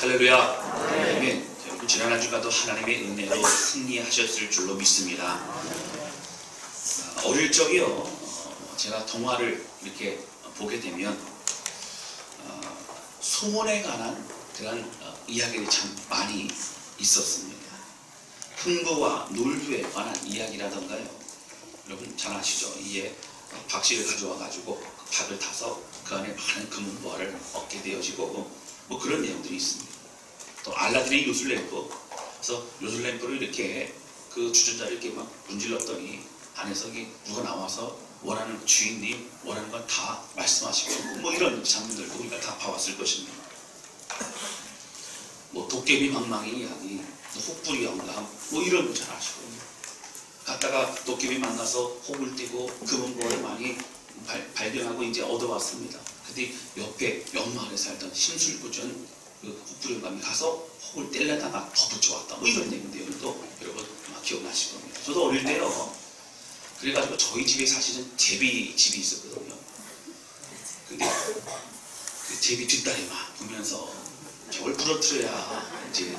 할렐루야. 아멘. 여러분 지난 한 주간도 하나님의 은혜로 승리하셨을 줄로 믿습니다. 어릴 적에요, 제가 동화를 이렇게 보게 되면 소원에 관한 그런 이야기들이 참 많이 있었습니다. 흥부와 놀부에 관한 이야기라던가요. 여러분 잘 아시죠? 이에 박씨를 가져와 가지고 밥을 타서 그 안에 많은 금은보화를 얻게 되어지고 뭐 그런 내용들이 있습니다. 또 알라딘의 요술램프, 그래서 요술램프를 이렇게 그 주전자를 이렇게 막 문질렀더니 안에서 누가 나와서 원하는 주인님 원하는 건 다 말씀하시고 뭐 이런 장면들도 우리가 다 봐왔을 것입니다. 뭐 도깨비 망망이 이야기, 혹부리 영감 뭐 이런 거 잘 아시고, 갔다가 도깨비 만나서 혹을 떼고 금은보화를 많이 발견하고 이제 얻어왔습니다. 근데 옆에 옆마을에 살던 심술부전 그 혹부리 영감이 가서 혹을 떼려다가 더 붙여왔다 뭐 이런 내용도 여러분 아마 기억나실 겁니다. 저도 어릴 때요, 그래가지고 저희 집에 사실은 제비집이 있었거든요. 근데 그 제비 뒷다리만 보면서 저걸 부러뜨려야 이제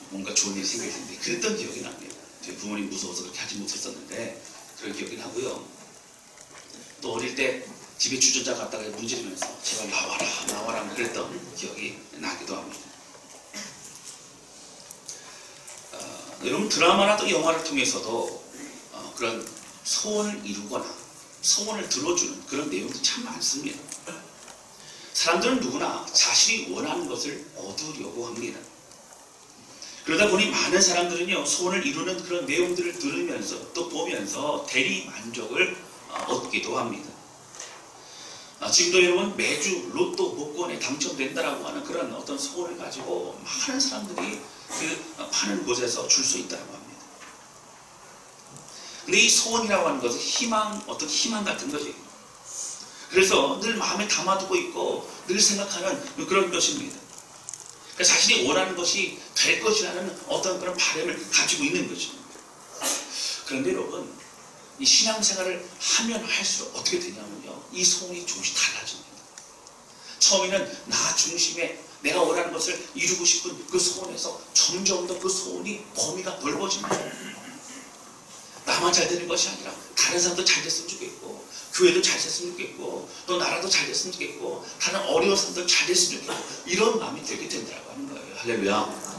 뭔가 좋은 일이 생길 텐데 그랬던 기억이 납니다. 제 부모님 무서워서 그렇게 하지 못했었는데 그런 기억이 나고요. 또 어릴 때 집에 주전자 갖다가 문지르면서 제발 나와라 나와라 그랬던 기억이 나기도 합니다. 여러분 드라마나 또 영화를 통해서도 그런 소원을 이루거나 소원을 들어주는 그런 내용들이 참 많습니다. 사람들은 누구나 자신이 원하는 것을 얻으려고 합니다. 그러다 보니 많은 사람들은요, 소원을 이루는 그런 내용들을 들으면서 또 보면서 대리 만족을 얻기도 합니다. 지금도 여러분 매주 로또 복권에 당첨된다라고 하는 그런 어떤 소원을 가지고 많은 사람들이 그 파는 곳에서 줄 수 있다고 합니다. 근데 이 소원이라고 하는 것은 어떤 희망 같은 거지. 그래서 늘 마음에 담아두고 있고 늘 생각하는 그런 것입니다. 그러니까 자신이 원하는 것이 될 것이라는 어떤 그런 바람을 가지고 있는 거죠. 그런데 여러분, 이 신앙생활을 하면 할수록 어떻게 되냐면요, 이 소원이 조금씩 달라집니다. 처음에는 나 중심에 내가 원하는 것을 이루고 싶은 그 소원에서 점점 더 그 소원이 범위가 넓어집니다. 나만 잘 되는 것이 아니라 다른 사람도 잘 됐으면 좋겠고, 교회도 잘 됐으면 좋겠고, 또 나라도 잘 됐으면 좋겠고, 다른 어려운 사람도 잘 됐으면 좋겠고, 이런 마음이 들게 된다고 하는 거예요. 할렐루야.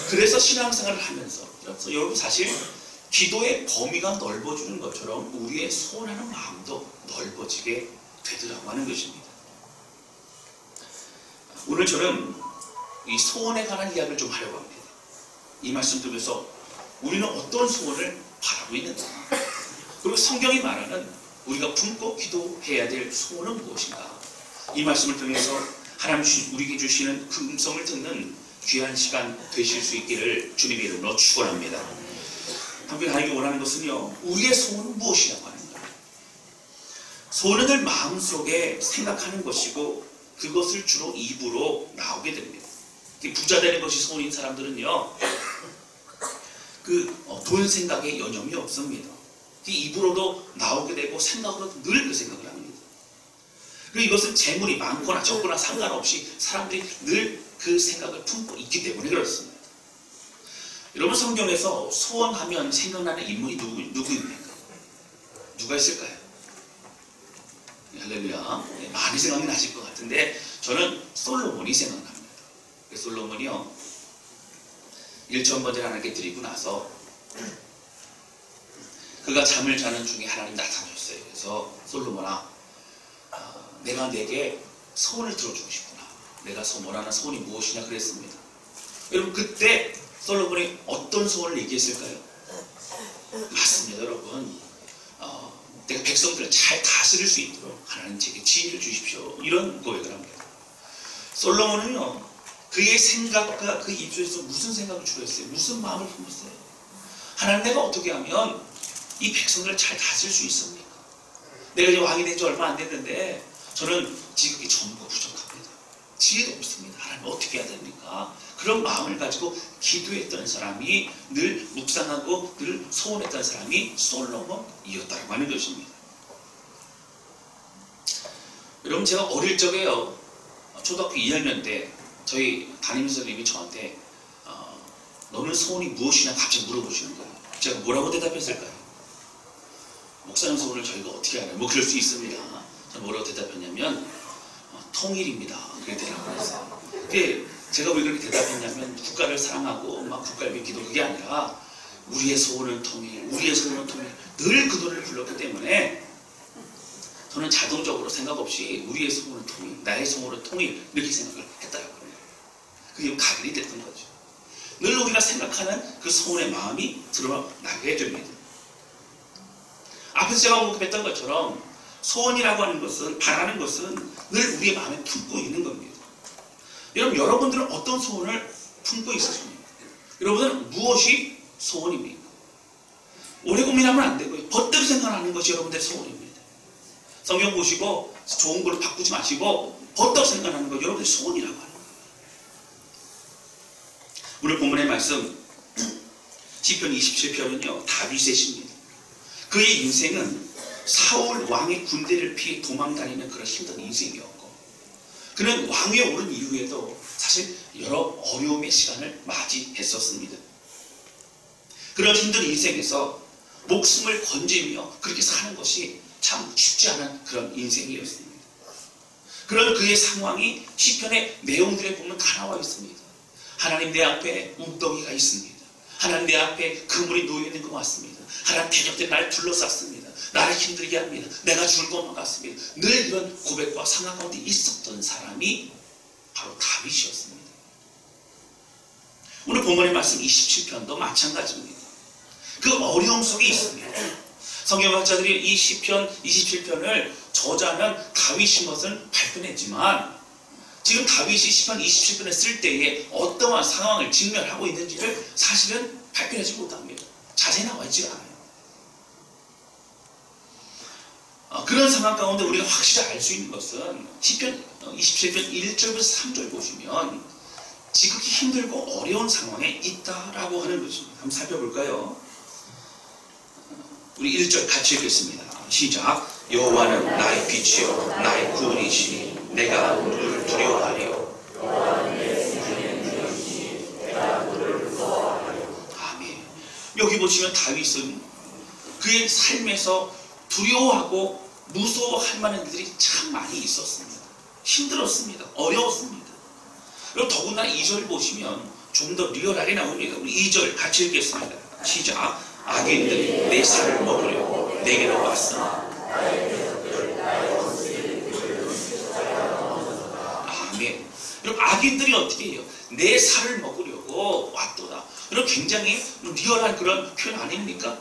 그래서 신앙생활을 하면서 여러분 사실 기도의 범위가 넓어지는 것처럼 우리의 소원하는 마음도 넓어지게 되더라고 하는 것입니다. 오늘 저는 이 소원에 관한 이야기를 좀 하려고 합니다. 이 말씀 들으면서 우리는 어떤 소원을 바라고 있는가? 그리고 성경이 말하는 우리가 품고 기도해야 될 소원은 무엇인가? 이 말씀을 통해서 하나님 우리에게 주시는 그 음성을 듣는 귀한 시간 되실 수 있기를 주님의 이름으로 축원합니다. 함께 하나님이 원하는 것은요, 우리의 소원은 무엇이라고 하는 거예요. 소원은 늘 마음속에 생각하는 것이고 그것을 주로 입으로 나오게 됩니다. 부자 되는 것이 소원인 사람들은요, 돈 생각에 여념이 없습니다. 입으로도 나오게 되고 생각으로도 늘 그 생각을 합니다. 그리고 이것은 재물이 많거나 적거나 상관없이 사람들이 늘 그 생각을 품고 있기 때문에 그렇습니다. 여러분 성경에서 소원하면 생각나는 인물이 누구입니까? 누가 있을까요? 할렐루야. 네, 많이 생각이 나실 것 같은데 저는 솔로몬이 생각납니다. 솔로몬이요, 1,000번째 하나님께 드리고 나서 그가 잠을 자는 중에 하나님 나타나셨어요. 그래서 솔로몬아, 내가 내게 소원을 들어주고 싶구나. 내가 원하는 소원이 무엇이냐 그랬습니다. 여러분 그때 솔로몬이 어떤 소원을 얘기했을까요? 맞습니다. 여러분, 내가 백성들을 잘 다스릴 수 있도록 하나님 제게 지혜를 주십시오. 이런 고백을 합니다. 솔로몬은요, 그의 생각과 그 입술에서 무슨 생각을 주로 했어요? 무슨 마음을 품었어요? 하나님, 내가 어떻게 하면 이 백성들을 잘 다스릴 수 있습니까? 내가 이제 왕이 된 지 얼마 안 됐는데 저는 지극히 전무가 부족합니다. 지혜도 없습니다. 하나님 어떻게 해야 됩니까? 그런 마음을 가지고 기도했던 사람이, 늘 묵상하고 늘 소원했던 사람이 솔로몬이었다고 하는 것입니다. 여러분 제가 어릴 적에요, 초등학교 2학년 때 저희 담임선생님이 저한테 너는 소원이 무엇이냐 갑자기 물어보시는 거예요. 제가 뭐라고 대답했을까요? 목사님 소원을 저희가 어떻게 알아요? 뭐 그럴 수 있습니다. 저는 뭐라고 대답했냐면 통일입니다. 그렇게 대답을 했어요. 그게 제가 왜 그렇게 대답했냐면 국가를 사랑하고 막 국가를 믿기도 그게 아니라 우리의 소원은 통일, 우리의 소원은 통일 늘 그 노래를 불렀기 때문에 저는 자동적으로 생각 없이 우리의 소원은 통일, 나의 소원은 통일 이렇게 생각을 했더라고요. 그게 각인이 됐던 거죠. 늘 우리가 생각하는 그 소원의 마음이 드러나게 됩니다. 앞에서 제가 언급했던 것처럼 소원이라고 하는 것은, 바라는 것은 늘 우리의 마음에 품고 있는 겁니다. 여러분, 여러분들은 어떤 소원을 품고 있으십니까? 여러분들은 무엇이 소원입니까? 오래 고민하면 안 되고요. 버뜩 생각하는 것이 여러분들의 소원입니다. 성경 보시고 좋은 걸로 바꾸지 마시고 버뜩 생각하는 것 여러분들의 소원이라고 하는 거예요. 오늘 본문의 말씀 시편 27편은요 다윗의 시입니다. 그의 인생은 사울 왕의 군대를 피해 도망다니는 그런 힘든 인생이었고 그는 왕위에 오른 이후에도 사실 여러 어려움의 시간을 맞이했었습니다. 그런 힘든 인생에서 목숨을 건지며 그렇게 사는 것이 참 쉽지 않은 그런 인생이었습니다. 그런 그의 상황이 시편의 내용들에 보면 다 나와 있습니다. 하나님 내 앞에 웅덩이가 있습니다. 하나님 내 앞에 그물이 놓여있는 것 같습니다. 하나님 대적들이 나를 둘러쌌습니다. 나를 힘들게 합니다. 내가 죽을 것만 같습니다. 늘 이런 고백과 상황 가운데 있었던 사람이 바로 다윗이었습니다. 오늘 본문의 말씀 27편도 마찬가지입니다. 그 어려움 속에 있습니다. 성경학자들이 이 시편 27편을 저자는 다윗인 것을 발견했지만 지금 다윗이 시편 27편을 쓸 때에 어떠한 상황을 직면하고 있는지를 사실은 발견하지 못합니다. 자세히 나와 있지가 않아요. 그런 상황 가운데 우리가 확실히 알 수 있는 것은 시편 27편 1절부터 3절 보시면 지극히 힘들고 어려운 상황에 있다라고 하는 것입니다. 한번 살펴볼까요? 우리 1절 같이 읽겠습니다. 시작. 여호와는 나의 빛이요 나의 구원이시니 내가 누구를 두려워하리요. 아멘. 여기 보시면 다윗은 그의 삶에서 두려워하고 무서워할 만한 일들이 참 많이 있었습니다. 힘들었습니다. 어려웠습니다. 그리고 더군다나 2절 보시면 좀 더 리얼하게 나옵니다. 우리 2절 같이 읽겠습니다. 시작. 악인들이 내 살을 먹으려고 내게로 왔으나 아멘. 여러분 악인들이 어떻게 해요? 내 살을 먹으려고 왔도다. 여러분 굉장히 리얼한 그런 표현 아닙니까?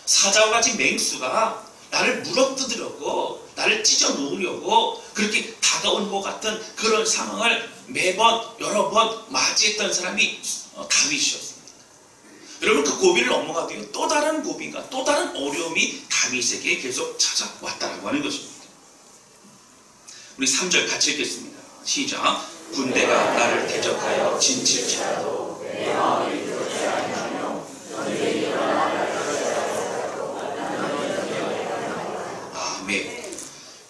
사자와 같이 맹수가 나를 물어뜯으려고 나를 찢어 놓으려고 그렇게 다가온 것 같은 그런 상황을 매번 여러 번 맞이했던 사람이 다윗이었습니다. 여러분 그 고비를 넘어가도요 또 다른 고비가 또 다른 어려움이 다윗에게 계속 찾아왔다라고 하는 것입니다. 우리 3절 같이 읽겠습니다. 시작. 군대가 나를 대적하여 진칠지라도 내 마음이 그렇지 아니하며 전쟁이 일어나 아멘.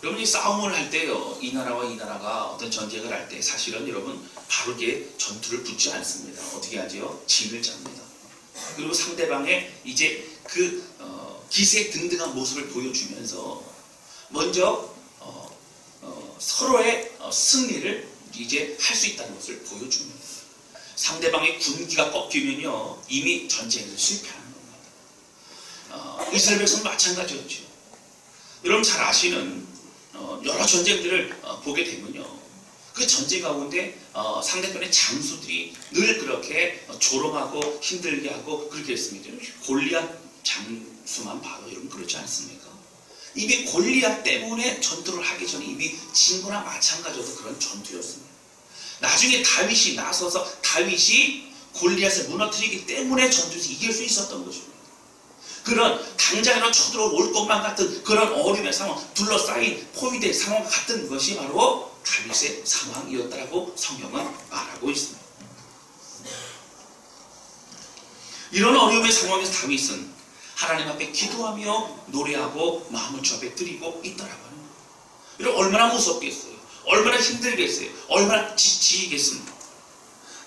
여러분 이 싸움을 할 때요 이 나라와 이 나라가 어떤 전쟁을 할 때 사실은 여러분 바르게 전투를 붙지 않습니다. 어떻게 하죠? 진을 짭니다. 그리고 상대방의 이제 그 기세 등등한 모습을 보여주면서 먼저 서로의 승리를 이제 할 수 있다는 것을 보여줍니다. 상대방의 군기가 꺾이면요 이미 전쟁을 실패하는 겁니다. 이스라엘 백성은 마찬가지였죠. 여러분 잘 아시는 여러 전쟁들을 보게 되면요 그 전쟁 가운데 상대편의 장수들이 늘 그렇게 조롱하고 힘들게 하고 그렇게 했습니다. 골리앗 장수만 봐도 여러분 그렇지 않습니까? 이미 골리앗 때문에 전투를 하기 전에 이미 진 거나 마찬가지로 그런 전투였습니다. 나중에 다윗이 나서서 다윗이 골리앗을 무너뜨리기 때문에 전투에서 이길 수 있었던 것입니다. 그런 당장으로 쳐들어올 것만 같은 그런 어려움의 상황, 둘러싸인 포위된 상황과 같은 것이 바로 다윗의 상황이었다라고 성경은 말하고 있습니다. 이런 어려움의 상황에서 다윗은 하나님 앞에 기도하며 노래하고 마음을 주 앞에 드리고 있다라고 하는 거예요. 여러분 얼마나 무섭겠어요? 얼마나 힘들겠어요? 얼마나 지치겠습니까?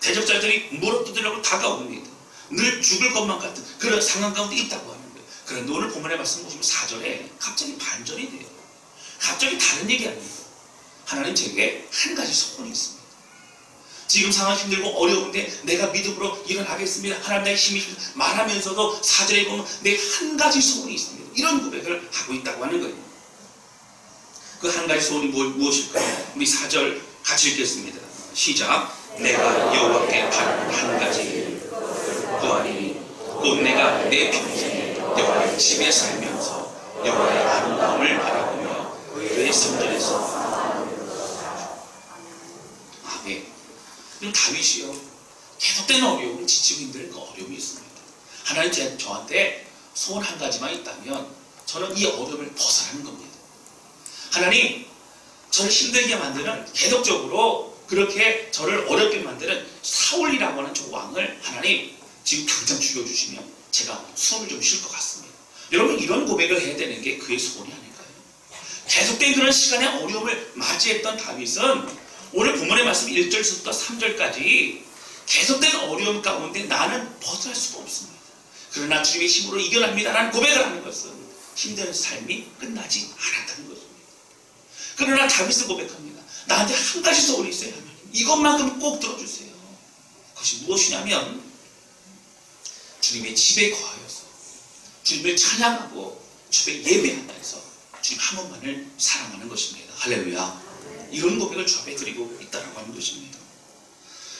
대적자들이 물어뜯으려고 다가옵니다. 늘 죽을 것만 같은 그런 상황 가운데 있다고 하는 거예요. 그런데 오늘 본문의 말씀 보시면 4절에 갑자기 반전이 돼요. 갑자기 다른 얘기합니다. 하나님 제게 한 가지 소원이 있습니다. 지금 상황 힘들고 어려운데 내가 믿음으로 일어나겠습니다. 하나님 나의 힘이 말하면서도 4절에 보면 내 한 가지 소원이 있습니다. 이런 고백을 하고 있다고 하는 거예요. 그 한 가지 소원이 무엇일까요? 우리 4절 같이 읽겠습니다. 시작. 내가 여호와께 바라는 한 가지 구하니 곧 내가 내 평생에 여호와의 집에 살면서 여호와의 아름다움을 바라보며 그의 성전에서 아멘. 그럼 다윗이요, 계속된 어려움, 지치고 힘든 그 어려움이 있습니다. 하나님 저한테 소원 한 가지만 있다면 저는 이 어려움을 벗어나는 겁니다. 하나님, 저를 힘들게 만드는, 계속적으로 그렇게 저를 어렵게 만드는 사울이라고 하는 저 왕을 하나님 지금 당장 죽여주시면 제가 숨을 좀 쉴 것 같습니다. 여러분, 이런 고백을 해야 되는 게 그의 소원이 아닐까요? 계속된 그런 시간의 어려움을 맞이했던 다윗은 오늘 본문의 말씀 1절부터 3절까지 계속된 어려움 가운데 나는 벗어날 수가 없습니다. 그러나 주님의 힘으로 이겨납니다라는 고백을 하는 것은 힘든 삶이 끝나지 않았다는 것입니다. 그러나 다윗은 고백합니다. 나한테 한 가지 소원이 있어요. 하나님. 이것만큼 꼭 들어주세요. 그것이 무엇이냐면 주님의 집에 거하여서 주님을 찬양하고 주님의 예배한다 해서 주님 한 번만을 사랑하는 것입니다. 할렐루야. 이런 고백을 주 앞에 드리고 있다고 하는 것입니다.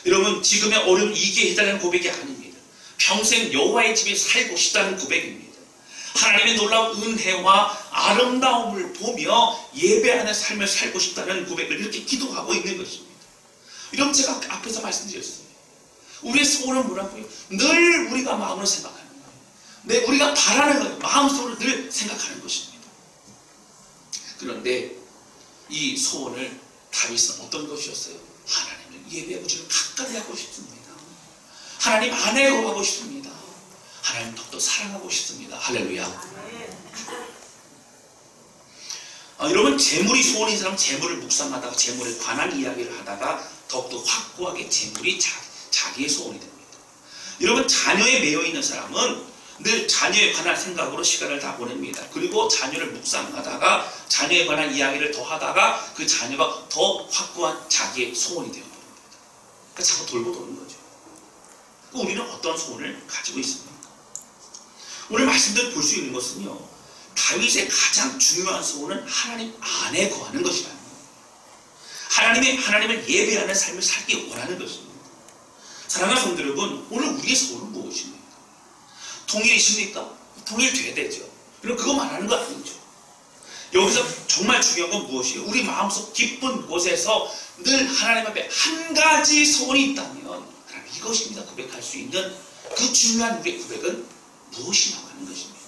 여러분, 지금의 어려움 이기게 해달라는 고백이 아닙니다. 평생 여호와의 집에 살고 싶다는 고백입니다. 하나님의 놀라운 은혜와 아름다움을 보며 예배하는 삶을 살고 싶다는 고백을 이렇게 기도하고 있는 것입니다. 여러분, 제가 앞에서 말씀드렸어요. 우리의 소원은 뭐라고요? 늘 우리가 마음으로 생각하는 거예요. 우리가 바라는 거예요. 마음속으로 늘 생각하는 것입니다. 그런데 이 소원을 다윗은 어떤 것이었어요? 하나님을 예배하고 주를 가까이 하고 싶습니다. 하나님 안에 거하고 싶습니다. 하나님 더욱더 사랑하고 싶습니다. 할렐루야. 여러분, 재물이 소원인 사람은 재물을 묵상하다가 재물에 관한 이야기를 하다가 더욱더 확고하게 재물이 자기의 소원이 됩니다. 여러분, 자녀에 매여 있는 사람은 늘 자녀에 관한 생각으로 시간을 다 보냅니다. 그리고 자녀를 묵상하다가 자녀에 관한 이야기를 더 하다가 그 자녀가 더 확고한 자기의 소원이 되어버립니다. 그러니까 자꾸 돌고 도는 거죠. 우리는 어떤 소원을 가지고 있습니까? 오늘 말씀대로 볼 수 있는 것은요, 다윗의 가장 중요한 소원은 하나님 안에 거하는 것이라는 거예요. 하나님을 예배하는 삶을 살기 원하는 것입니다. 사랑하는 성도 여러분, 오늘 우리의 소원은 무엇입니까? 통일이십니까? 통일돼야 되죠. 그럼 그것만 하는 거 아니죠. 여기서 정말 중요한 건 무엇이에요? 우리 마음속 깊은 곳에서 늘 하나님 앞에 한 가지 소원이 있다면 하나님 이것입니다 고백할 수 있는 그 중요한 우리의 고백은 무엇이냐고 하는 것입니다.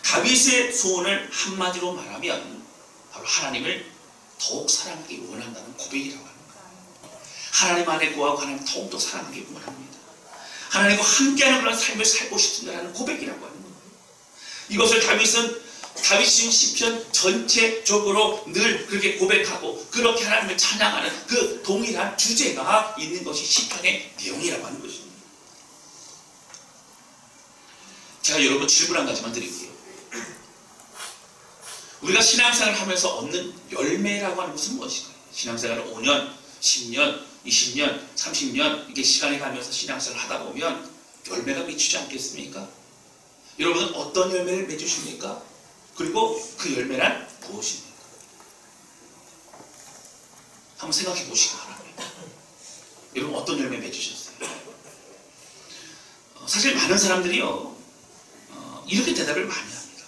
다윗의 소원을 한마디로 말하면 바로 하나님을 더욱 사랑하기 원한다는 고백이라고 하는 거예요. 하나님 안에 거하고 하나님 더욱더 사랑하기 원합니다. 하나님과 함께하는 그런 삶을 살고 싶다는 고백이라고 하는 거예요. 이것을 다윗이 시편 전체적으로 늘 그렇게 고백하고 그렇게 하나님을 찬양하는 그 동일한 주제가 있는 것이 시편의 내용이라고 하는 것입니다. 제가 여러분 질문 한 가지만 드릴게요. 우리가 신앙생활을 하면서 얻는 열매라고 하는 것은 무엇일까요? 신앙생활을 5년, 10년, 20년, 30년 이렇게 시간이 가면서 신앙생활을 하다 보면 열매가 맺히지 않겠습니까? 여러분은 어떤 열매를 맺으십니까? 그리고 그 열매란 무엇입니까? 한번 생각해 보시기 바랍니다. 여러분 어떤 열매 맺으셨어요? 사실 많은 사람들이요 이렇게 대답을 많이 합니다.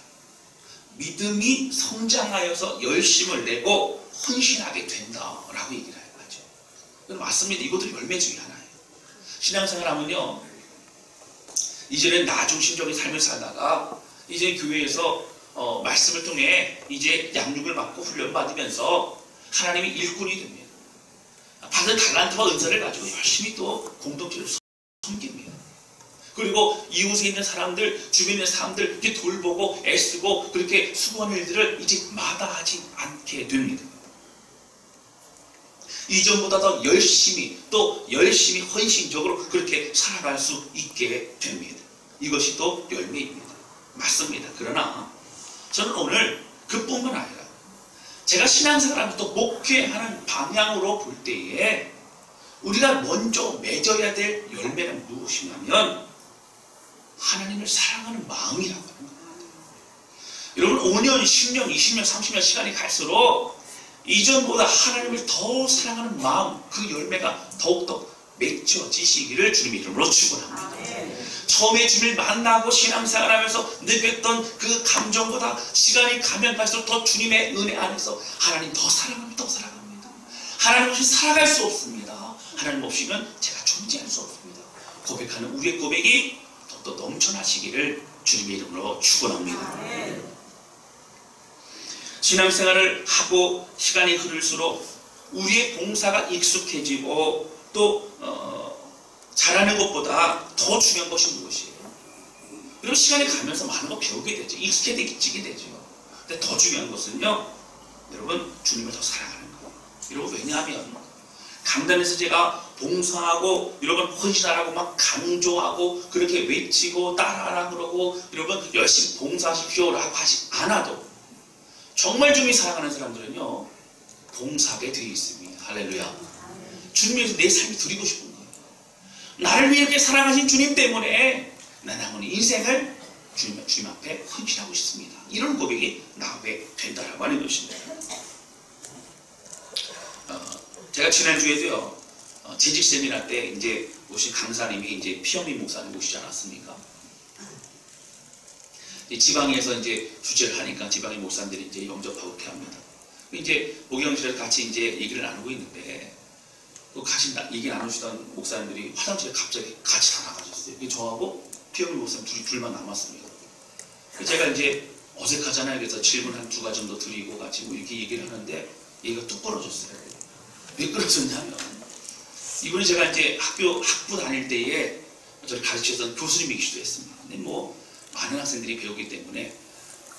믿음이 성장하여서 열심을 내고 헌신하게 된다라고 얘기를 해요. 맞습니다. 이것도 열매 중에 하나예요. 신앙생활 하면요, 이제는 나 중심적인 삶을 살다가 이제 교회에서 말씀을 통해 이제 양육을 받고 훈련받으면서 하나님의 일꾼이 됩니다. 받은 달란트와 은사를 가지고 열심히 또 공동체를 섬깁니다. 그리고 이웃에 있는 사람들, 주변에 있는 사람들 이렇게 돌보고 애쓰고 그렇게 수고하는 일들을 이제 마다하지 않게 됩니다. 이전보다 더 열심히 헌신적으로 그렇게 살아갈 수 있게 됩니다. 이것이 또 열매입니다. 맞습니다. 그러나 저는 오늘 그뿐만 아니라 제가 신앙생활하면서 또 목회하는 방향으로 볼 때에 우리가 먼저 맺어야 될 열매는 무엇이냐면 하나님을 사랑하는 마음이라고 하는 겁니다. 여러분 5년, 10년, 20년, 30년 시간이 갈수록 이전보다 하나님을 더 사랑하는 마음, 그 열매가 더욱더 맺혀지시기를 주님의 이름으로 축원합니다. 처음에 주님을 만나고 신앙생활하면서 느꼈던 그 감정보다 시간이 가면 갈수록 더 주님의 은혜 안에서 하나님 더 사랑합니다. 하나님 없이 살아갈 수 없습니다. 하나님 없이는 제가 존재할 수 없습니다. 고백하는 우리의 고백이 더 넘쳐나시기를 주님의 이름으로 축원합니다. 신앙생활을 하고 시간이 흐를수록 우리의 봉사가 익숙해지고 또 잘하는 것보다 더 중요한 것이 무엇이에요? 그리고 시간이 가면서 많은 거 배우게 되죠. 익숙해지게 되죠. 근데 더 중요한 것은요, 여러분 주님을 더 사랑하는 거예요. 여러분 왜냐하면 강단에서 제가 봉사하고 여러분 헌신하라고 막 강조하고 그렇게 외치고 따라하라 그러고 여러분 열심히 봉사하십시오라고 하지 않아도 정말 주님이 사랑하는 사람들은요 봉사하게 되어 있습니다. 할렐루야. 주님에서 내 삶이 드리고 싶은 거예요. 나를 위해 이렇게 사랑하신 주님 때문에 나 남은 인생을 주님 앞에 헌신하고 싶습니다. 이런 고백이 나오게 된다라고 하는 것입니다. 제가 지난주에도요 재직 세미나 때 이제 오신 강사님이 이제 피어민 목사님 오시지 않았습니까? 지방에서 이제 주제를 하니까 지방의 목사님들이 이제 영접하고 이렇게 합니다. 이제 목욕실에서 같이 이제 얘기를 나누고 있는데 또 같이 얘기 나누시던 목사님들이 화장실에 갑자기 같이 다 나가셨어요. 저하고 피어민 목사님 둘만 남았습니다. 제가 이제 어색하잖아요. 그래서 질문 한 2가지 정도 드리고 같이 뭐 이렇게 얘기를 하는데 얘기가 뚝 끊어졌어요. 왜 끊어졌냐면 이분이 제가 이제 학부 다닐 때에 저를 가르치셨던 교수님이기도 했습니다. 근데 뭐 많은 학생들이 배우기 때문에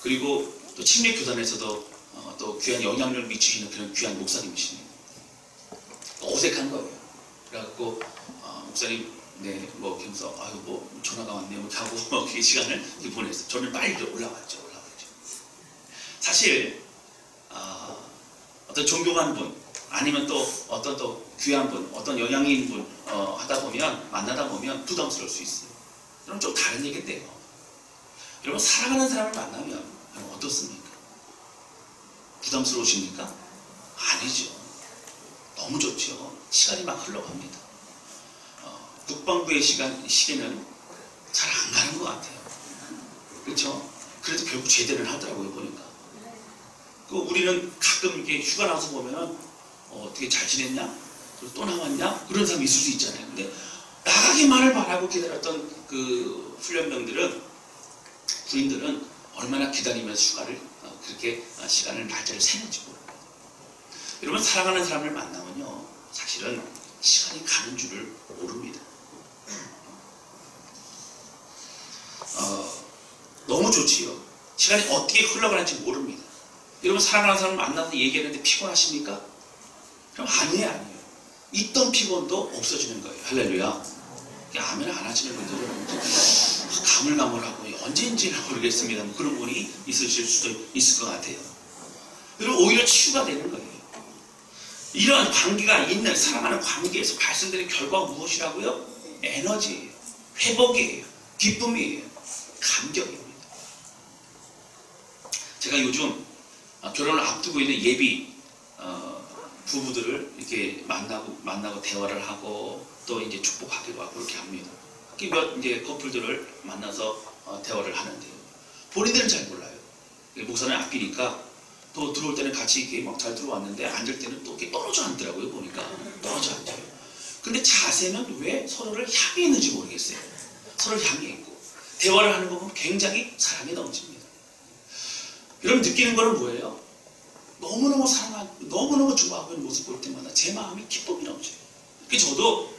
그리고 또 침례 교단에서도 또 귀한 영향력을 미치시는 그런 귀한 목사님이시네요. 어색한 거예요. 그래갖고 목사님 뭐 하면서 아유 뭐 전화가 왔네요. 이렇게 하고 그 시간을 보냈어요. 저는 빨리 올라왔죠. 사실 어떤 존경하는 분 아니면 또 어떤 또 귀한 분, 어떤 영향이 있는 분 만나다 보면 부담스러울 수 있어요. 그럼 좀 다른 얘기인데요. 여러분 사랑하는 사람을 만나면 어떻습니까? 부담스러우십니까? 아니죠. 너무 좋죠. 시간이 막 흘러갑니다. 국방부의 시계는 잘 안 가는 것 같아요. 그렇죠? 그래도 결국 제대를 하더라고요 보니까. 우리는 가끔 이렇게 휴가 나서 보면은 어떻게 잘 지냈냐? 또 나왔냐? 그런 사람이 있을 수 있잖아요. 근데 나가기만을 바라고 기다렸던 그 부인들은 얼마나 기다리면서 휴가를 그렇게 시간을 날짜를 세는지 모릅니다. 여러분 사랑하는 사람을 만나면요 사실은 시간이 가는 줄을 모릅니다. 너무 좋지요. 시간이 어떻게 흘러가는지 모릅니다. 여러분 사랑하는 사람을 만나서 얘기하는데 피곤하십니까? 그럼 아니에요. 있던 피곤도 없어지는 거예요. 할렐루야. 아멘 안 하시는 분들은 가물가물하고 언제인지는 모르겠습니다. 뭐 그런 분이 있으실 수도 있을 것 같아요. 그리고 오히려 치유가 되는 거예요. 이런 관계가 있는 사랑하는 관계에서 발생되는 결과가 무엇이라고요? 에너지예요. 회복이에요. 기쁨이에요. 감격입니다. 제가 요즘 결혼을 앞두고 있는 예비 부부들을 이렇게 만나고 대화를 하고 또 이제 축복하기도 하고 그렇게 합니다. 몇 이제 커플들을 만나서 대화를 하는데요. 본인들은 잘 몰라요. 목사님 앞이니까 또 들어올 때는 같이 이렇게 막 잘 들어왔는데 앉을 때는 또 이렇게 떨어져 앉더라고요. 보니까 떨어져 앉아요. 근데 자세는 왜 서로를 향해 있는지 모르겠어요. 서로를 향해 있고 대화를 하는 거 보면 굉장히 사랑이 넘칩니다. 여러분 느끼는 거는 뭐예요? 너무너무 사랑하고 너무너무 좋아하고 있는 모습 볼 때마다 제 마음이 기쁨이 넘쳐요. 저도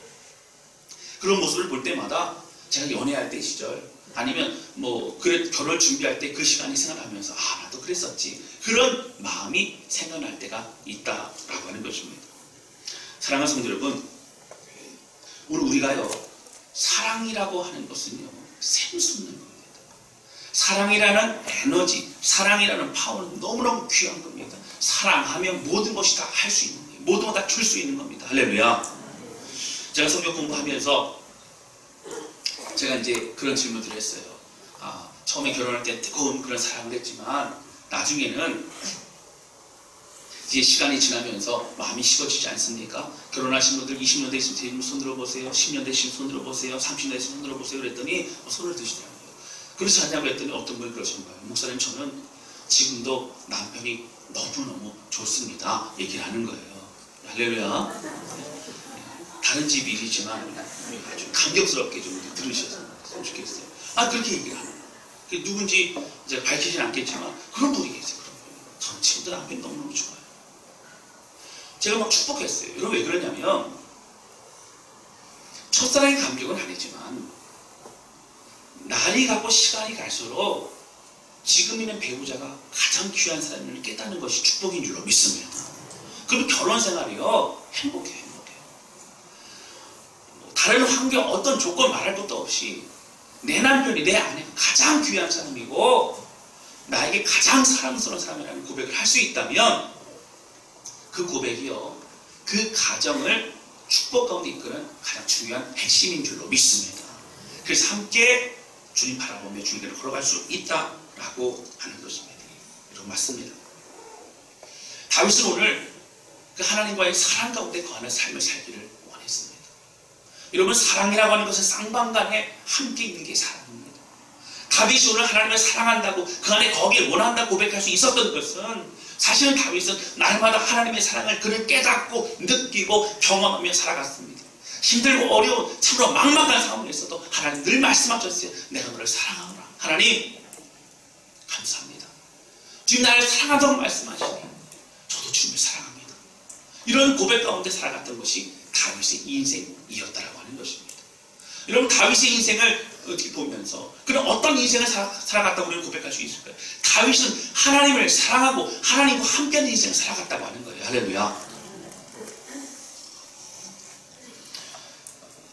그런 모습을 볼 때마다 제가 연애할 때 시절 아니면 뭐 결혼 준비할 때 그 시간이 생각하면서 나도 그랬었지 그런 마음이 생각날 때가 있다라고 하는 것입니다. 사랑하는 성도 여러분, 오늘 우리가요, 사랑이라고 하는 것은요, 샘솟는 겁니다. 사랑이라는 에너지, 사랑이라는 파워는 너무너무 귀한 겁니다. 사랑하면 모든 것이 다 할 수 있는 거예요. 모든 것 다 줄 수 있는 겁니다. 할렐루야. 제가 성경 공부하면서 제가 이제 그런 질문들을 했어요. 처음에 결혼할 때 뜨거운 그런 사랑을 했지만 나중에는 이제 시간이 지나면서 마음이 식어지지 않습니까? 결혼하신 분들 20년 되신 손 들어보세요. 10년 되신 손 들어보세요. 30년 되신 손 들어보세요. 그랬더니 손을 드시더라고요. 그렇지 않냐고 했더니 어떤 분이 그러신 거예요. 목사님, 저는 지금도 남편이 너무너무 좋습니다. 얘기를 하는 거예요. 할렐루야. 다른 집 일이지만 아주 감격스럽게 좀 들으셨으면 좋겠어요. 그렇게 얘기를 하는 거예요. 누군지 이제 밝히진 않겠지만 그런 분이 계세요. 그런 분이. 저는 지금도 남편이 너무너무 좋아요. 제가 막 축복했어요. 여러분 왜 그러냐면 첫사랑의 감격은 아니지만 날이 가고 시간이 갈수록 지금 있는 배우자가 가장 귀한 사람을 깨닫는 것이 축복인 줄로 믿습니다. 그럼 결혼 생활이요 행복해요. 다른 환경 어떤 조건 말할 것도 없이 내 남편이 내 아내가 가장 귀한 사람이고 나에게 가장 사랑스러운 사람이라는 고백을 할 수 있다면 그 고백이요 그 가정을 축복 가운데 이끄는 가장 중요한 핵심인 줄로 믿습니다. 그래서 함께 주님 바라보며 주님께로 걸어갈 수 있다라고 하는 것입니다. 여러분 맞습니다. 다윗은 오늘 그 하나님과의 사랑 가운데 거하는 삶을 살기를 원했습니다. 여러분 사랑이라고 하는 것은 쌍방간에 함께 있는 게 사랑입니다. 다윗이 오늘 하나님을 사랑한다고 그 안에 거기에 원한다고 고백할 수 있었던 것은 사실은 다윗은 날마다 하나님의 사랑을 그를 깨닫고 느끼고 경험하며 살아갔습니다. 힘들고 어려운 참으로 막막한 상황에서도 하나님 늘 말씀하셨어요. 내가 너를 사랑하노라. 하나님 감사합니다. 주님 나를 사랑한다고 말씀하시니 저도 주님을 사랑합니다. 이런 고백 가운데 살아갔던 것이 다윗의 인생이었다라고 하는 것입니다. 여러분 다윗의 인생을 어떻게 보면서 그럼 어떤 인생을 살아갔다고 우리는 고백할 수 있을까요? 다윗은 하나님을 사랑하고 하나님과 함께하는 인생을 살아갔다고 하는 거예요. 할렐루야.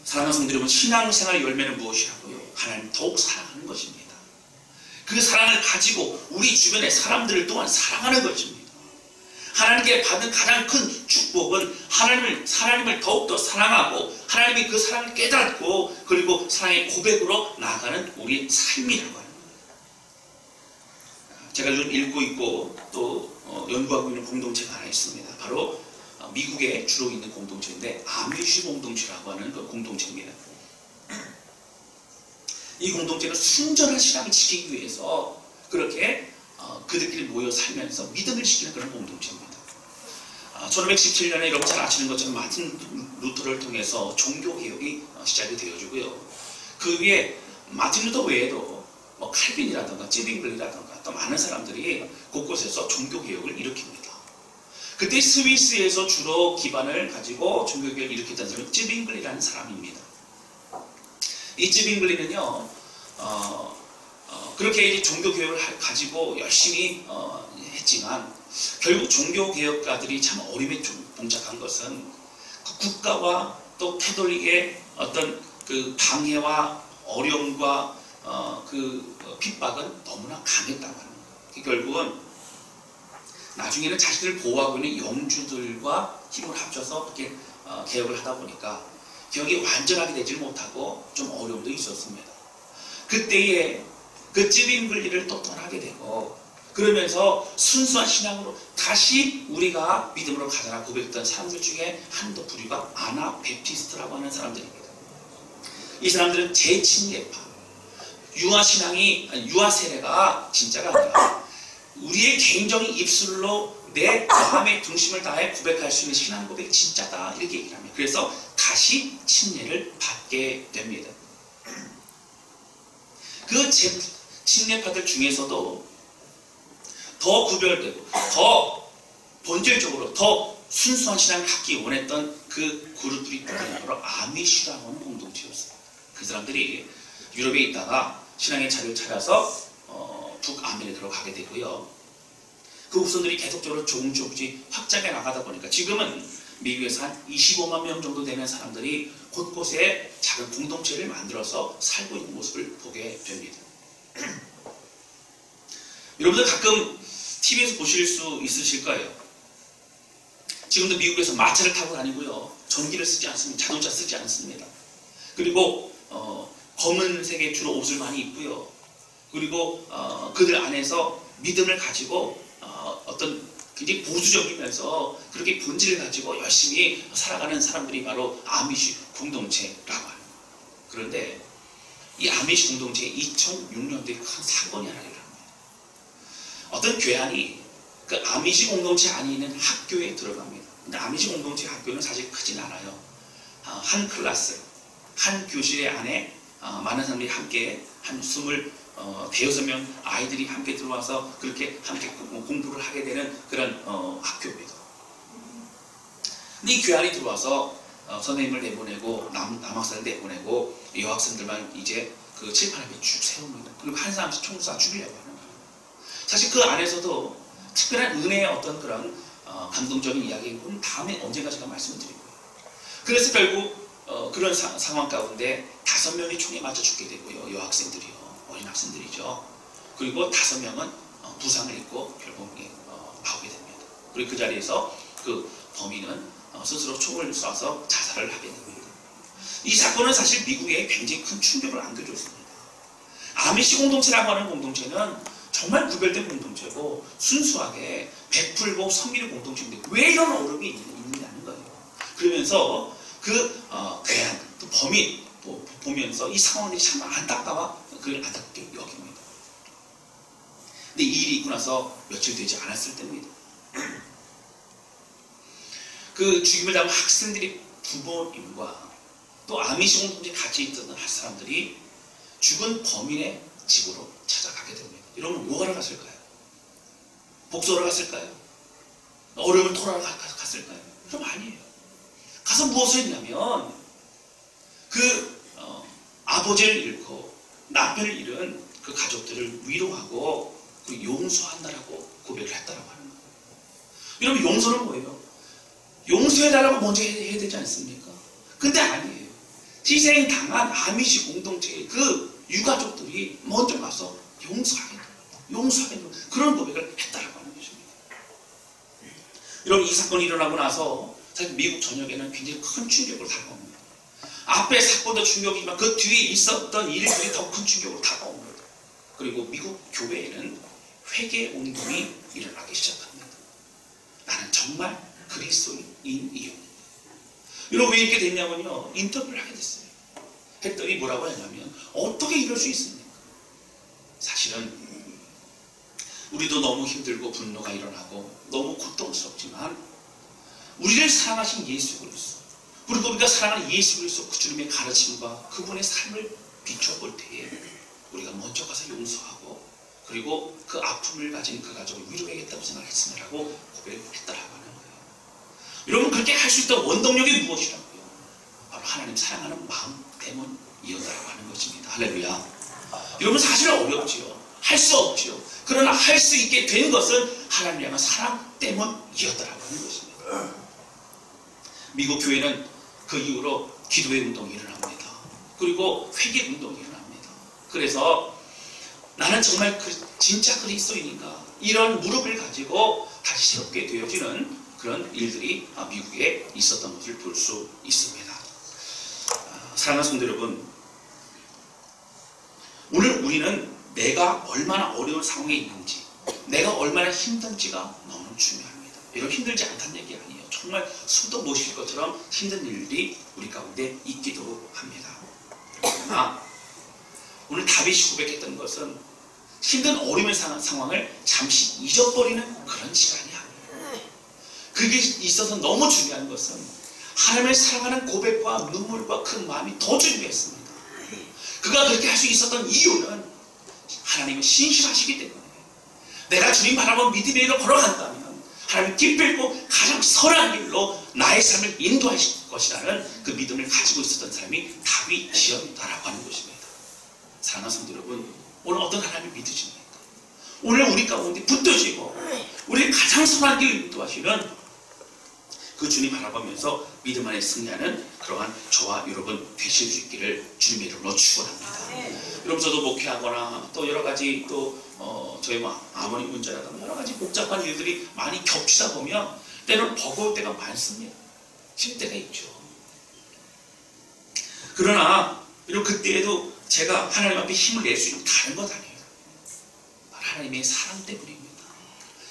사랑하는 성도 여러분, 신앙생활의 열매는 무엇이라고요? 하나님 더욱 사랑하는 것입니다. 그 사랑을 가지고 우리 주변의 사람들을 또한 사랑하는 것입니다. 하나님께 받은 가장 큰 축복은 하나님을 더욱더 사랑하고 하나님이 그 사랑을 깨닫고 그리고 사랑의 고백으로 나아가는 우리의 삶이라고 하는 거예요. 제가 요즘 읽고 있고 또 연구하고 있는 공동체가 하나 있습니다. 바로 미국에 주로 있는 공동체인데 아미시 공동체라고 하는 그 공동체입니다. 이 공동체는 순전한 신앙을 지키기 위해서 그렇게 그들끼리 모여 살면서 믿음을 지키는 그런 공동체입니다. 1517년에 여러분 잘 아시는 것처럼 마틴 루터를 통해서 종교개혁이 시작이 되어지고요. 그 위에 마틴 루터 외에도 칼빈이라든가 찌빙글이라든가 또 많은 사람들이 곳곳에서 종교개혁을 일으킵니다. 그때 스위스에서 주로 기반을 가지고 종교개혁을 일으켰던 사람이 찌빙글이라는 사람입니다. 이 찌빙글리는요 그렇게 이제 종교개혁을 가지고 열심히 했지만 결국 종교개혁가들이 참 어려움에 봉착한 것은 그 국가와 또 캐톨릭의 어떤 그 방해와 어려움과 그 핍박은 너무나 강했다고 하는 거예요. 결국은 나중에는 자신을 보호하고 있는 영주들과 힘을 합쳐서 이렇게 개혁을 하다 보니까 개혁이 완전하게 되지 못하고 좀 어려움도 있었습니다. 그때에 그 찌빙글리를 또 떠나게 되고 그러면서 순수한 신앙으로 다시 우리가 믿음으로 가자라 고백했던 사람들 중에 한도 부류가 아나베프티스트라고 하는 사람들입니다. 이 사람들은 재침례파, 유아 세례가 진짜가 아니라 우리의 개인적인 입술로 내 마음의 중심을 다해 고백할 수 있는 신앙 고백이 진짜다 이렇게 얘기를 합니다. 그래서 다시 침례를 받게 됩니다. 그 침례파들 중에서도 더 구별되고 더 본질적으로 더 순수한 신앙을 갖기 원했던 그 그룹들이 바로 아미시라고 하는 공동체였어요. 그 사람들이 유럽에 있다가 신앙의 자리를 찾아서 북아메리카로 가게 되고요. 그 후손들이 계속적으로 조금씩 확장해 나가다 보니까 지금은 미국에서 한 25만 명 정도 되는 사람들이 곳곳에 작은 공동체를 만들어서 살고 있는 모습을 보게 됩니다. 여러분들 가끔 TV에서 보실 수 있으실 거예요. 지금도 미국에서 마차를 타고 다니고요. 전기를 쓰지 않습니다. 자동차 쓰지 않습니다. 그리고 검은색의 주로 옷을 많이 입고요. 그리고 그들 안에서 믿음을 가지고 어떤 굉장히 보수적이면서 그렇게 본질을 가지고 열심히 살아가는 사람들이 바로 아미시 공동체라고 합니다. 그런데 이 아미시 공동체에 2006년도에 큰 사건이 하나 일어납니다. 어떤 교회안이 그 아미시 공동체 안에 있는 학교에 들어갑니다. 근데 아미시 공동체 학교는 사실 크진 않아요. 한 클래스, 한 교실 안에 많은 사람들이 함께 한 26명 아이들이 함께 들어와서 그렇게 함께 공부를 하게 되는 그런 학교입니다. 근데 이 교회 안에 들어와서 선생님을 내보내고 남학생을 내보내고 여학생들만 이제 그 칠판 앞에 쭉 세웁니다. 그리고 한 사람씩 총 쏴 죽이려고 하는 거예요. 사실 그 안에서도 특별한 은혜의 어떤 그런 감동적인 이야기는 다음에 언젠가 제가 말씀을 드릴 거예요. 그래서 결국 그런 상황 가운데 5명이 총에 맞아 죽게 되고요. 여학생들이요. 어린 학생들이죠. 그리고 5명은 부상을 입고 결국 나오게 됩니다. 그리고 그 자리에서 그 범인은 스스로 총을 쏴서 자살을 하게 됩니다. 이 사건은 사실 미국에 굉장히 큰 충격을 안겨줬습니다. 아미시 공동체라고 하는 공동체는 정말 구별된 공동체고 순수하게 베풀고 섬기는 공동체인데 왜 이런 어려움이 있느냐는 거예요. 그러면서 그 괴한, 그 범인 보면서 이 상황이 참 안타까워 그걸 안타깝게 여깁니다. 근데 이 일이 있고 나서 며칠 되지 않았을 때입니다. 그 죽임을 당한 학생들이 부모님과 또 아미시 공동체에 같이 있던 사람들이 죽은 범인의 집으로 찾아가게 됩니다. 여러분 뭐하러 갔을까요? 복수하러 갔을까요? 어려움을 토하러 갔을까요? 그럼 아니에요. 가서 무엇을 했냐면 그 아버지를 잃고 남편을 잃은 그 가족들을 위로하고 그 용서한다라고 고백을 했다라고 하는 거예요. 여러분 용서는 뭐예요? 용서해달라고 먼저 해야 되지 않습니까? 근데 아니에요. 희생당한 아미시 공동체의 그 유가족들이 먼저 가서 용서하겠다. 그런 고백을 했다라고 하는 것입니다. 여러분 이 사건이 일어나고 나서 사실 미국 전역에는 굉장히 큰 충격으로 다가옵니다. 앞에 사건도 충격이지만 그 뒤에 있었던 일들이 더 큰 충격으로 다가옵니다. 그리고 미국 교회에는 회개 운동이 일어나기 시작합니다. 나는 정말 그리스도인이요. 여러분 왜 이렇게 됐냐면요. 인터뷰를 하게 됐어요. 했더니 뭐라고 하냐면 어떻게 이럴 수 있습니까? 사실은 우리도 너무 힘들고 분노가 일어나고 너무 고통스럽지만 우리를 사랑하신 예수 그리스도 그리고 우리가 사랑하는 예수 그리스도 그 주님의 가르침과 그분의 삶을 비춰볼 때에 우리가 먼저 가서 용서하고 그리고 그 아픔을 가진 그 가족을 위로해야겠다고 생각했으라고 고백을 했다라고 하는 거예요. 여러분 그렇게 할 수 있던 원동력이 무엇이라고요? 바로 하나님 사랑하는 마음 때문이었다라고 하는 것입니다. 할렐루야. 여러분 사실 어렵지요. 할 수 없지요. 그러나 할 수 있게 된 것은 하나님 향한 사랑 때문이었다라고 하는 것입니다. 미국 교회는 그 이후로 기도의 운동이 일어납니다. 그리고 회개 운동이 일어납니다. 그래서 나는 정말 진짜 그리스도인인가 이런 무릎을 가지고 다시 새롭게 되어지는 그런 일들이 미국에 있었던 것을 볼 수 있습니다. 사랑하는 성도 여러분, 오늘 우리는 내가 얼마나 어려운 상황에 있는지 내가 얼마나 힘든지가 너무 중요합니다. 여러분 힘들지 않다는 얘기 아니에요. 정말 숨도 못 쉴 것처럼 힘든 일들이 우리 가운데 있기도 합니다. 그러나 오늘 다윗이 고백했던 것은 힘든 어려운 상황을 잠시 잊어버리는 그런 시간이야. 그게 있어서 너무 중요한 것은 하나님을 사랑하는 고백과 눈물과 큰 마음이 더 중요했습니다. 그가 그렇게 할 수 있었던 이유는 하나님은 신실하시기 때문에 내가 주님 바라본 믿음의 길로 걸어간다면 하나님 기필고 가장 선한 길로 나의 삶을 인도하실 것이라는 그 믿음을 가지고 있었던 사람이 다윗이었다라고 하는 것입니다. 사랑하는 성도 여러분, 오늘 어떤 하나님을 믿으십니까? 오늘 우리 가운데 붙드시고 우리 가장 선한 길을 인도하시는 그 주님 바라보면서 믿음 안에 승리하는 그러한 저와 여러분 되실 수 있기를 주님의 이름으로 축원합니다. 여러분 저도 목회하거나 또 여러 가지 또 저희 아버님 문제라든가 여러 가지 복잡한 일들이 많이 겹치다 보면 때로는 버거울 때가 많습니다. 힘들 때가 있죠. 그러나 여러분 그때에도 제가 하나님 앞에 힘을 낼 수 있는 다른 것 아니에요. 하나님의 사랑 때문입니다.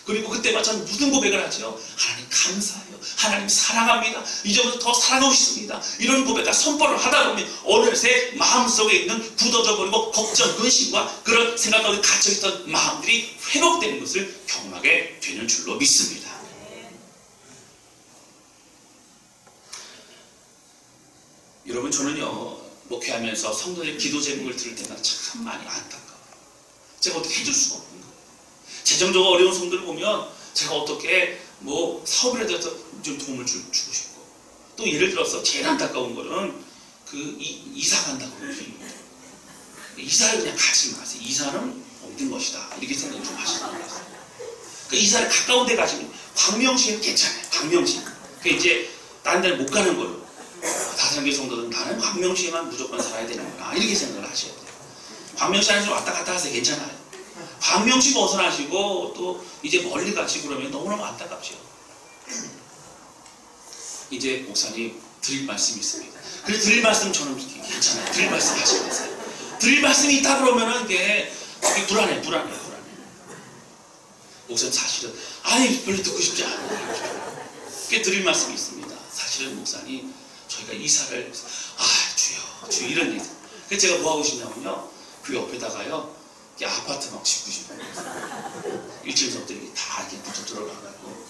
그리고 그때마다 저는 무슨 고백을 하죠? 하나님 감사해요. 하나님 사랑합니다. 이제부터 더 사랑하고 싶습니다. 이런 고백과 선포를 하다 보면 어느새 마음속에 있는 굳어져 버리고 걱정, 근심과 그런 생각까지 갇혀있던 마음들이 회복되는 것을 경험하게 되는 줄로 믿습니다. 여러분 저는요 목회하면서 성도들의 기도 제목을 들을 때마다 참 많이 안타까워요. 제가 어떻게 해줄 수가 없는 거예요. 재정적으로 어려운 성도를 보면 제가 어떻게 뭐 사업이라도 해서 좀 도움을 주고 싶고, 또 예를 들어서 제일 안타까운 거는 그 이사 간다고 그러십니다. 이사를 그냥 가지 마세요. 이사는 없는 것이다. 이렇게 생각 좀 하시는 거예요. 그 이사를 가까운 데 가시면 광명시에는 괜찮아요. 광명시. 그 이제 다른 데는 못 가는 거예요. 다산교 성도들은 나는 광명시에만 무조건 살아야 되는구나 이렇게 생각을 하셔야 돼요. 광명시 안에서 왔다 갔다 하세요. 괜찮아요. 광명시 벗어나시고 또 이제 멀리 가시고 그러면 너무너무 안타깝죠. 이제 목사님 드릴 말씀이 있습니다. 그래 드릴 말씀 저는 괜찮아요. 드릴 말씀 하시면 되세요. 드릴 말씀이 있다 그러면은 이게 불안해. 목사님 사실은 아니 별로 듣고 싶지 않아요. 그게 드릴 말씀이 있습니다. 사실은 목사님 저희가 이사를 주여 이런 얘기. 그래서 제가 뭐 하고 싶냐면요 그 옆에다가요 아파트 막 짓고 싶어요. 일층석들이 다 이렇게 붙여 들어가고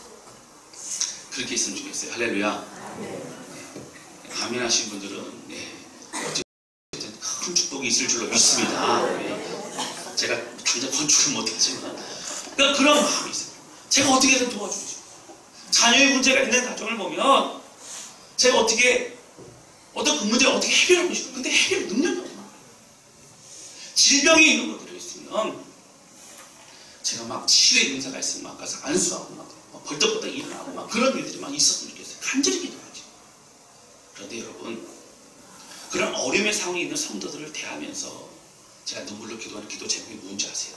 그렇게 있으면 좋겠어요. 할렐루야. 네. 아멘 하신 분들은 어쨌든 큰 축복이 있을 줄로 믿습니다. 네. 제가 당장 건축을 못하지만 그러니까 그런 마음이 있어요. 제가 어떻게든 도와주죠. 자녀의 문제가 있는 가정을 보면 제가 어떤 그 문제를 어떻게 해결하고 싶어요. 근데 해결 능력이 없어요. 질병이 있는 것들이 있으면 제가 막 치료의 의사가 있으면 막 가서 안수하고 막 벌떡벌떡 일어나고 막 그런 일들이 막 있었으면 좋겠어요. 간절히 기도하죠. 그런데 여러분 그런 어려움의 상황에 있는 성도들을 대하면서 제가 눈물로 기도하는 기도 제목이 뭔지 아세요?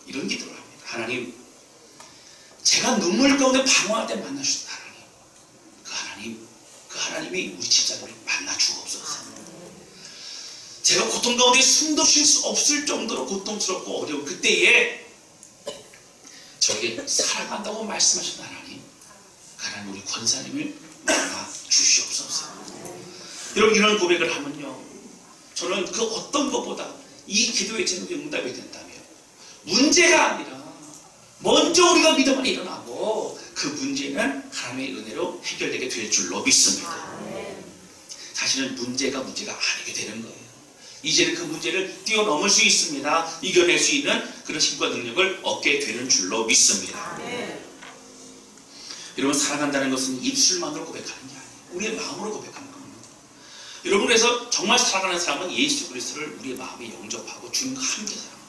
이런 기도를 합니다. 하나님 제가 눈물 가운데 방황할 때 만나주신 하나님 그 하나님이 우리 집사님을 만나 주옵소서. 제가 고통 가운데 숨도 쉴 수 없을 정도로 고통스럽고 어려운 그때에 저에게 사랑한다고 말씀하신 하나님 우리 권사님을 만나 주시옵소서. 여러분 이런 고백을 하면요 저는 그 어떤 것보다 이 기도의 제목이 응답이 된다면 문제가 아니라 먼저 우리가 믿음 안에 일어나고 그 문제는 하나님의 은혜로 해결되게 될 줄로 믿습니다. 사실은 문제가 아니게 되는 거예요. 이제는 그 문제를 뛰어넘을 수 있습니다. 이겨낼 수 있는 그런 힘과 능력을 얻게 되는 줄로 믿습니다. 여러분 사랑한다는 것은 입술만으로 고백하는 게 아니에요. 우리의 마음으로 고백하는 겁니다. 여러분 그래서 정말 사랑하는 사람은 예수 그리스도를 우리의 마음에 영접하고 주님과 함께 살아갑니다.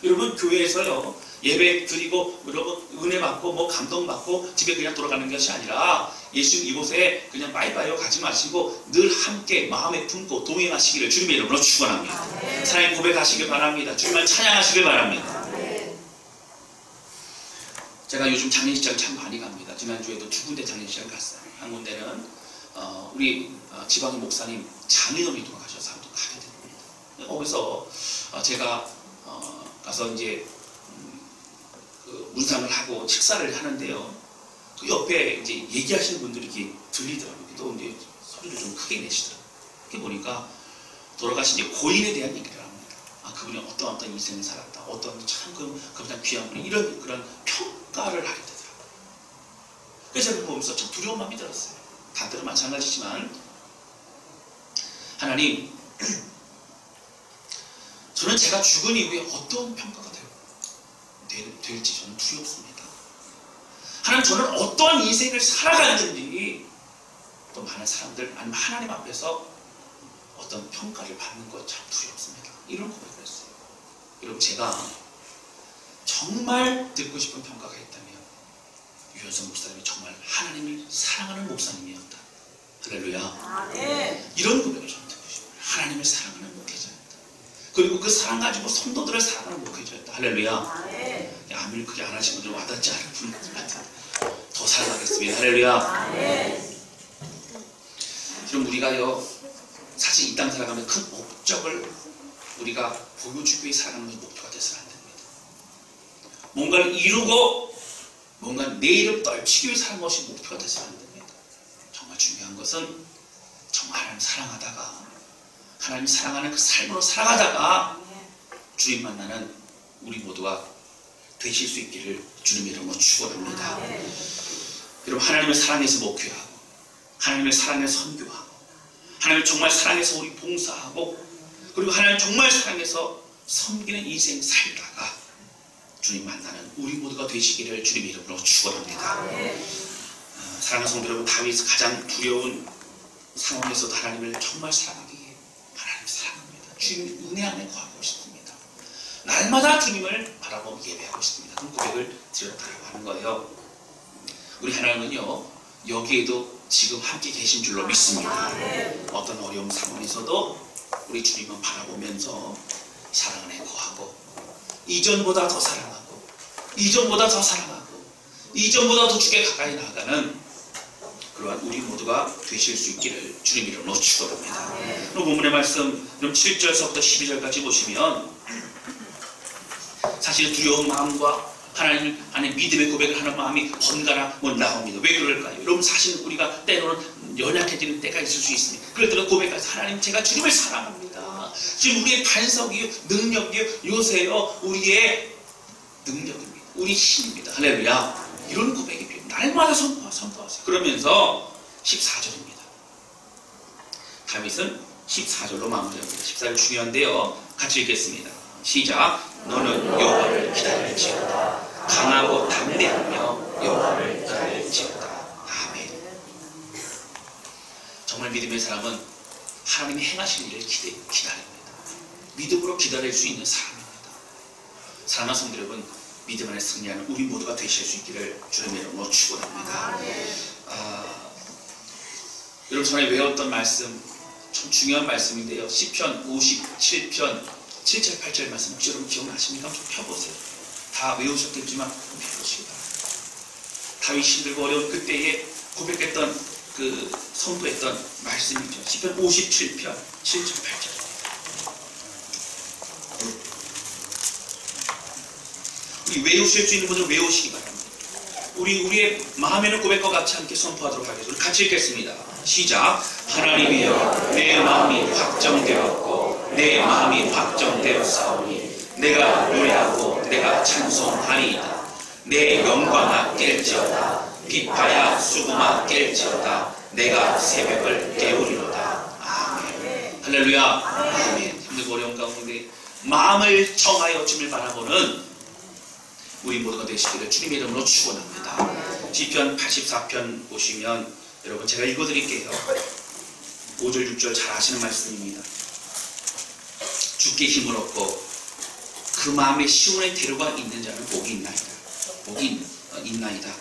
여러분 교회에서요 예배 드리고 여러분 은혜 받고 뭐 감동 받고 집에 그냥 돌아가는 것이 아니라 예수님 이곳에 그냥 빠이빠이로 가지 마시고 늘 함께 마음에 품고 동행하시기를 주님의 이름으로 축원합니다. 사랑의 고백하시길 바랍니다. 주님을 찬양하시길 바랍니다. 제가 요즘 장례식장 참 많이 갑니다. 지난주에도 2군데 장례식장 갔어요. 한 군데는 우리 지방의 목사님 장인어른이 돌아가셔서 한번 가게 됩니다. 거기서 제가 가서 이제 그 문상을 하고 식사를 하는데요. 그 옆에 이제 얘기하시는 분들이 이렇게 들리더라고요. 또 이제 소리를 좀 크게 내시더라고요. 이렇게 보니까 돌아가신 이제 고인에 대한 얘기를 합니다. 그분이 어떤 인생을 살았다. 어떤 참 그분이 귀한 분이 이런 그런 평가를 하게 되더라고요. 그래서 제가 보면서 참 두려운 마음이 들었어요. 다들은 마찬가지지만 하나님 저는 제가 죽은 이후에 어떤 평가가 될지 저는 두렵습니다. 하나님 저는 어떠한 인생을 살아갔는지 또 많은 사람들 아니면 하나님 앞에서 어떤 평가를 받는 것 참 두렵습니다. 이런 고백을 했어요. 여러분 제가 정말 듣고 싶은 평가가 있다면 유현석 목사님이 정말 하나님을 사랑하는 목사님이었다. 할렐루야. 아멘. 이런 고백을 좀 듣고 싶어요. 하나님을 사랑하는 목회자였다. 그리고 그 사랑 가지고 성도들을 사랑하는 목회자였다. 할렐루야. 아멘. 아멘. 그게 안 하신 분들 와닿지 않은 분들 같은데 더 사랑하겠습니다. 할렐루야. 아멘. 그럼 우리가요, 사실 이 땅 살아가면 큰 목적을 우리가 보여주기 위해 살아가는 것이 목표가 돼서는 안 됩니다. 뭔가를 이루고 뭔가 내 이름 떨치기 위해 사는 것이 목표가 돼서는 안 됩니다. 정말 중요한 것은 정말 하나님 사랑하다가 하나님 사랑하는 그 삶으로 살아가다가 주님 만나는 우리 모두가 되실 수 있기를 주님 이름으로 축원합니다. 여러분, 하나님을 사랑해서 목회하고 하나님을 사랑해서 선교하고 하나님을 정말 사랑해서 우리 봉사하고 그리고 하나님 정말 사랑해서 섬기는 인생 살다가 주님 만나는 우리 모두가 되시기를 주님 이름으로 축원합니다. 사랑하는 성도 여러분, 다윗이 가장 두려운 상황에서도 하나님을 정말 사랑하기에 하나님 사랑합니다. 주님 은혜 안에 거하고 싶습니다. 날마다 주님을 바라보고 예배하고 싶습니다. 그런 고백을 드렸다고 하는 거예요. 우리 하나님은요, 여기에도 지금 함께 계신 줄로 믿습니다. 어떤 어려운 상황에서도 우리 주님은 바라보면서 사랑 안에 거하고 이전보다 더 사랑하고 이전보다 더 사랑하고 이전보다 더 주께 가까이 나아가는 그러한 우리 모두가 되실 수 있기를 주님 이름으로 축원합니다. 그럼 본문의 말씀 7절서부터 12절까지 보시면 사실 두려운 마음과 하나님 안에 믿음의 고백을 하는 마음이 번갈아 나옵니다. 왜 그럴까요? 여러분, 사실 우리가 때로는 연약해지는 때가 있을 수 있습니다. 그럴 때는 고백해서 하나님, 제가 주님을 사랑합니다. 지금 우리의 반석이요, 능력이요, 요새요, 우리의 능력입니다. 우리 힘입니다. 할렐루야. 이런 고백이 필요합니다. 날마다 선포하세요. 그러면서 14절입니다. 다윗은 14절로 마무리합니다. 14절 중요한데요. 같이 읽겠습니다. 시작. 너는 여호와를 기다릴지어다. 강하고 담대하며 여호와를 기다릴지어다. 아멘. 정말 믿음의 사람은 하나님이 행하실 일을 기다립니다. 믿음으로 기다릴 수 있는 사람입니다. 사랑하는 성도 여러분, 믿음 안에 승리하는 우리 모두가 되실 수 있기를 주님의 이름으로 축원합니다. 여러분, 전에 외웠던 말씀 참 중요한 말씀인데요. 시편 57편 7절 8절 말씀 혹시 여러분 기억나십니까? 좀 펴보세요. 다 외우셨겠지만 좀 펴보시기 바랍니다. 다윗이 힘들고 어려운 그때에 고백했던 선포했던 말씀이죠. 시편 57편 7절 8절. 우리 외우실 수 있는 분들 외우시기 바랍니다. 우리의 마음에는 고백과 같이 함께 선포하도록 하겠습니다. 우리 같이 읽겠습니다. 시작. 하나님이여, 내 마음이 확정되었고 내 마음이 확정되었사오니 내가 노래하고 내가 찬송하리이다. 내 영광아 깰지어다. 비파야 수금아 깰지어다. 내가 새벽을 깨우리로다. 아멘. 할렐루야. 아멘. 힘들고 어려운 가운데 마음을 정하여 주님을 바라보는 우리 모두가 되시기를 주님의 이름으로 축원합니다. 시편 84편 보시면 여러분, 제가 읽어드릴게요. 5절 6절 잘 아시는 말씀입니다. 주께 힘을 얻고 그 마음에 시온의 대로가 있는 자는 복이 있나이다. 복이 있나이다.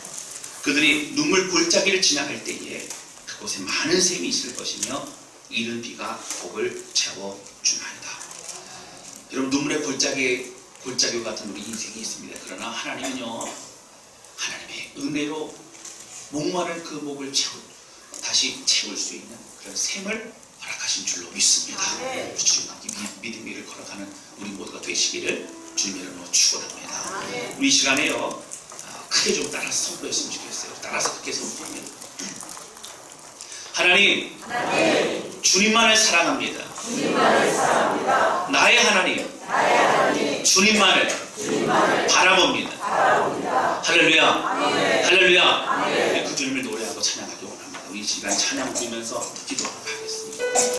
그들이 눈물 골짜기를 지나갈 때에 그곳에 많은 샘이 있을 것이며 이른 비가 복을 채워주나이다. 여러분, 눈물의 골짜기 같은 우리 인생이 있습니다. 그러나 하나님은요, 하나님의 은혜로 목마른 그 목을 다시 채울 수 있는 그런 샘을 허락하신 줄로 믿습니다. 주님과 믿음 위를 걸어가는 우리 모두가 되시기를 주님의 이름으로 축원합니다. 우리 이 시간에요, 크게 좀 따라서 선포했으면 좋겠어요. 따라서 크게 선포하면 하나님, 주님만을 사랑합니다. 나의 하나님, 주님만을 바라봅니다. 할렐루야. 할렐루야. 그 주님을 노래하고 찬양하기 원합니다. 우리 시간 찬양 부르면서 기도하겠습니다.